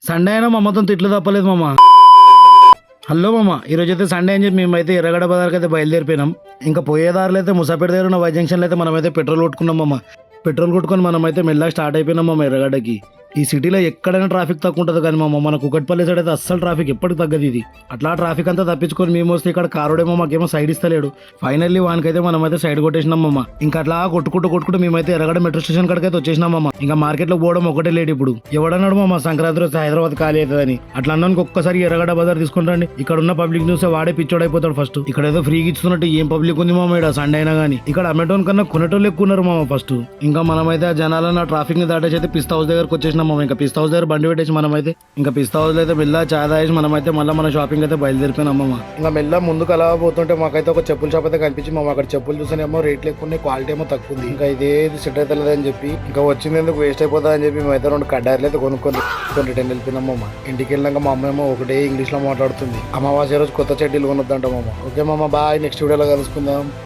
Sunday అయినా మా అమ్మతో తిట్లు తప్పలేదు మామ. హలో మామ, ఈరోజైతే సండే అని చెప్పి మేమైతే ఎర్రగడ్డ బజార్కి అయితే బయలుదేరిపోయినాం. ఇంకా పోయేదారులు అయితే ముసాపేట దగ్గర ఉన్న వై జంక్షన్లో అయితే మనమైతే పెట్రోల్ కొట్టుకున్నాం మామ. పెట్రోల్ కొట్టుకొని మనమైతే మెల్లగా స్టార్ట్ అయిపోయినాం మామ ఎర్రగడ్డకి. ఈ సిటీలో ఎక్కడైనా ట్రాఫిక్ తక్కువ ఉంటుంది కానీ మామ, మన కుకట్పల్లి సైడ్ అయితే అస్సలు ట్రాఫిక్ ఎప్పటికి తగ్గదు. ఇది అట్లా ట్రాఫిక్ అంతా తప్పించుకొని మేము వస్తే ఇక్కడ కారుడేమో మాకేమో సైడ్ ఇస్తలేడు. ఫైనల్లీ వానికైతే మనమైతే సైడ్ కొట్టేసినాం మామ. ఇంకా అట్లా కొట్టుకుంటూ మేమైతే ఎర్రగడ్డ మెట్రో స్టేషన్ కాడికి అయితే వచ్చేసినాం మామ. ఇంకా మార్కెట్లో పోవడం ఒకటే లేట్. ఇప్పుడు ఎవడన్నాడు మామ సంక్రాంతి రోజు హైదరాబాద్ ఖాళీ అవుతుందని? అట్లా అన్నానికి ఒక్కసారి ఎర్రగడ్డ బజార్ తీసుకుని రండి. ఇక్కడ ఉన్న పబ్లిక్ న్యూస్ వాడే పిచ్చోడైపోతాడు ఫస్ట్. ఇక్కడ ఏదో ఫ్రీగా ఇస్తున్నట్టు ఏం పబ్లిక్ ఉంది మామ ఇక్కడ సండే అయినా కానీ. ఇక్కడ అమెటోన్ కన్నా కొనేటోళ్ళు ఎక్కువ ఉన్నారు మామ ఫస్ట్. ఇంకా మనమైతే ఆ జనాలను ట్రాఫిక్ ని దాటేసి అయితే పిస్తా హౌస్ దగ్గరకు వచ్చేసినాం మామ. ఇంకా పిస్తా హౌస్ దగ్గర బండి పెట్టేసి మనమైతే ఇంకా పిస్తా హౌస్ లో అయితే మెల్ల చాయ్ తాగేసి మనమైతే మళ్ళీ మన షాపింగ్ అయితే బయలుదేరిపోయినాం మామ. ఇంకా మెల్ల ముందుకు అలా పోతుంటే మాకైతే ఒక చెప్పుల షాప్ అయితే కనిపించి మామ. అక్కడ చెప్పులు చూసేనేమో రేట్లు ఎక్కువ ఉన్నాయి, క్వాలిటీ ఏమో తక్కువ ఉంది. ఇంకా ఇదేది సెట్ అయితే లేదని చెప్పి ఇంకా వచ్చింది ఎందుకు వేస్ట్ అయిపోతా అని చెప్పి మేమైతే 2 కడ్డారులు అయితే కొనుక్కొని రిటర్న్ వెళ్ళిపోయినాం మామ. ఇంటికి వెళ్ళినాక మా అమ్మ ఏమో ఒకటే ఇంగ్లీష్ లో మాట్లాడుతుంది. అమావాస్య రోజు కొత్త చెడ్డీలు కొనొద్దంట మామ. ఓకే మామ, బాయ్. నెక్స్ట్ వీడియోలో కలుసుకుందాం.